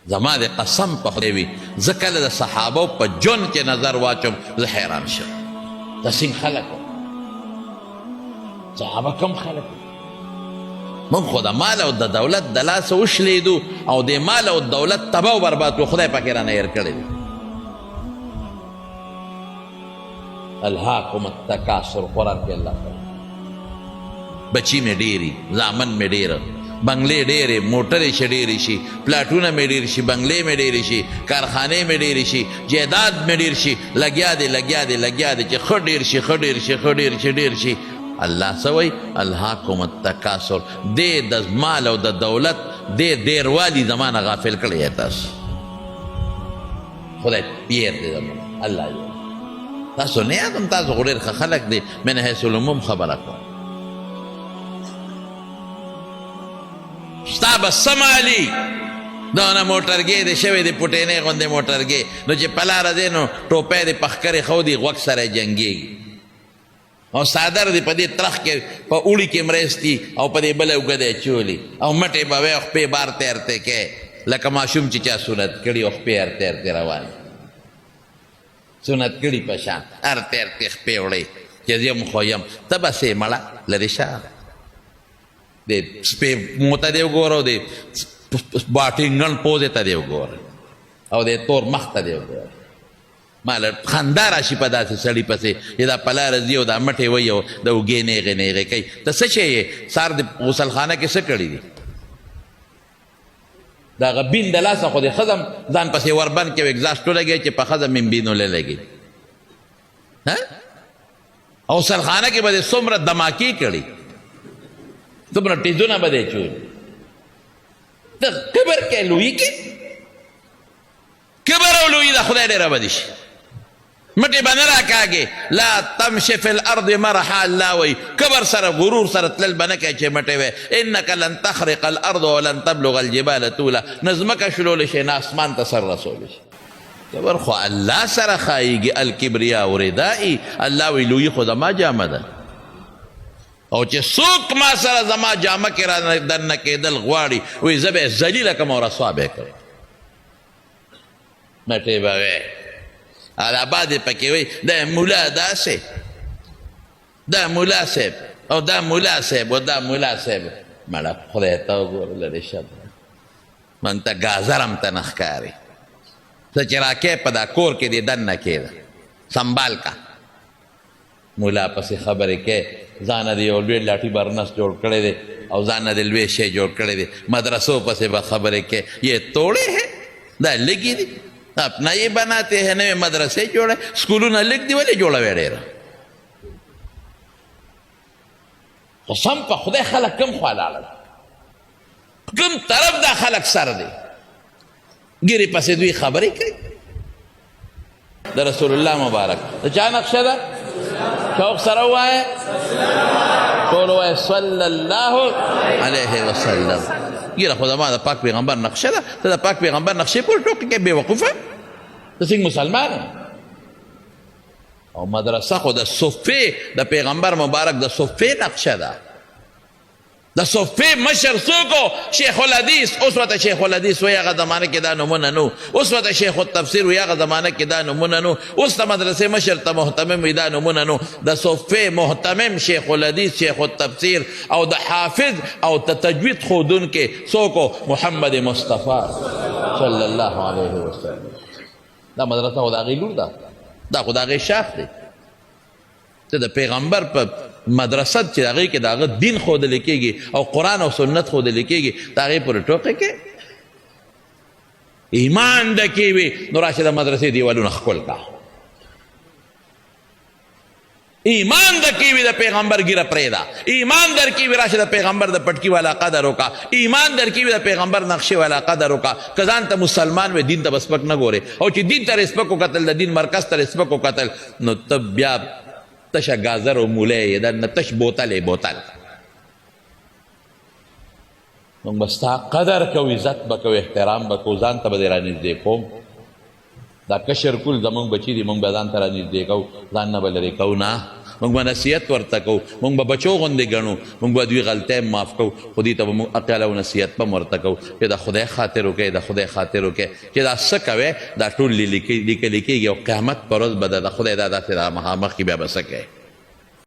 زما د قسم په خدای وي زه کله د صحابو په جون کې نظر واچوم زه حیران شم دا څنګه خلک صحابه کم خلک موږ خو د مال او د دولت د لاسه وشلیدو او د مال او دولت تباه و برباد کړو خدای پاک یې رانه هېر کړی دی الهاکم التکاثر قرآن کې الله فرمایي بچی مې ډېري زامن مې ډېره بنگلې ډېرې موټرې چې ډېرې شي پلاټونه مې ډېر شي بنگلې مې ډېرې شي کارخانې مې ډېرې شي جایداد مې ډېر شي لګیا دی لګیا دی لګیا دی چې ښه ډېر شي ښه ډېر شي ښه ډېر شي ډېر شي الله څه وایي الهاکم التکاثر دې د مال او د دولت دې ډېروالي زمانه غافل کړی یې تاسو خدای پیر دې زمانه الله یې تاسو نه یادم تاسو خو ډېر ښه خلک دی من حیث العموم خبره کوم ستا به څه مالي دونه موټرګې دې شوې دې پټینې غوندې موټرګې نو چې په لاره ځې نو ټوپی دې پخکرې ښودي غوږ سره یې جنګېږي او څادر دې په دې ترخ کې په اوړي کې مرستي او په دې بله اوږه دې اچولي او مټې به وې خپې بار تیرته کې لکه ماشوم چې چا سنت کړي او خپې هر تیرتې روان سنت کړي په شان هر تیرتې خپې وړی چې زه یم خو یم ته بس یې مړه لرې شه د سپې موته دې وګوره او د باټینګن پوزې ته دې وګوره او د تور مخ ته دې وګوره ما له خندا راشي په داسې سړي پسې چې دا په لاره ځي او دا مټې وایي او د اوږې نیغې نیغې کوي ته څه شی یې سار د غسلخانه کې څه کړي دي د هغه بین د لاسه خو د ښځه ځان پسې وربند کې اګزاست ولګوي چې په ښځه مې بین ولګي او غسلخانه کې به دې څومره دماکې کړي څومره ټیزونه به دې چولي ته کبر کې لوی کې کبر او لوی د خدای ډېره بدي شي مټې به نه راکاږې لا تمشي فی الارض مرحا الله وایي کبر سره غرور سره تلل به نه کوې چې مټې وی انک لن تخرق الارض ولن تبلغ الجبال طولا نه ځمکه شلولی شي نه اسمان ته سر رسولی شي کبر خو الله سره ښایېږي الکبریا ردائي الله وی لوی خو زما جامه ده او چې څوک ما سره زما جامه کې را دننه کېدل غواړي وایي زه به یې ذلیله کړم او رسوا به یې کړم مټې به وی الاباد یې پکې وایي دا ملا داسې دا ملا صاحب او دا ملا صاحب او دا ملا صاحب مړه خدای ته وګوره لرې شه من ته ګازر هم ته نه ښکاري ته چې راکې په دا کور کې دې دننه کېده سنبال کا مولا پسې خبرې کې ځانه د یو لوی لاټي برنس جوړ کړی دی او ځانه د لوی شی جوړ کړی دی مدرسو پسې به خبرې کې یہ توڑے ہے دا لګي دي اپنا یہ بناتے ہیں نوې مدرسې جوړه سکولونه لږ دي ولې جوړوي ډېره خو سم په خدای خلک کم خوا لاړل کوم طرف دا خلک سر دی ګیرې پسې دوی خبرې کوي د رسول الله مبارک د چا نقشه ده شوق سره ووایه ټول ووایه صلی الله علیه وسلم ګیره خو زما د پاک پیغمبر نقشه ده ته د پاک پیغمبر نقشې پورې ټوکې کوې بېوقوفه ته څنګه مسلمان او مدرسه خو د صفې د پیغمبر مبارک د صفې نقشه ده د صفې مشر څوک و شیخ الحدیث اوس ورته شیخ الحدیث وایي هغه زمانه کې دا نومونه نو اوس ورته شیخ التفسیر وایي هغه زمانه کې دا نومونه نو اوس د مدرسې مشر ته محتمم وایي دا نومونه نو د صفې محتمم شیخ الحدیث شیخ التفسیر او د حافظ او د تجوید ښودونکي څوک و محمد مصطفی صلی الله علیه وسلم دا مدرسه خو د هغې لور ده دا خو د هغې شاخ دی ته د پیغمبر په مدرسه چې هغې کې د هغه دین ښودلی کېږي او قرآن او سنت ښودلی کېږي د هغې پورې ټوقې کې ایمان د کې وي نو راشه د مدرسې دیوالونه ښکل کا ایمان د کې وي د پیغمبر ګیره پرېږده ایمان در کې وي راشه د پیغمبر د پټکي والا قدر وکړه ایمان در کې وي د پیغمبر نقشې والا قدر وکړه که ځان ته مسلمان وي دین ته به سپک نه ګورې او چې دین ته سپک وکتل د دین مرکز ته سپک وکتل نو ته بیا تشه گازر و مولی یې دننه تش بوتل یې بوتل موږ به ستا قدر کوو عزت به کوو احترام به کوو ځان ته به دې رانږدې کوم دا کشر کول زمونږ بچي دي موږ به ځان ته رانږدې کوو ځان نه به لرې کوو نه مونږ به نصیحت ورته کوو، مونږ به بچو غوندې ګڼو، مونږ به دوی غلطۍ معاف کوو، خو دې ته به مونږ عقل او نصیحت به هم ورته کوو چې د خدای خاطر وکړئ، د خدای خاطر وکړئ چې دا څه کوئ دا ټول لیکلي کېږي او قیامت پر ورځ به د خدای دا داسې مخامخ کې بیا به څه کوئ.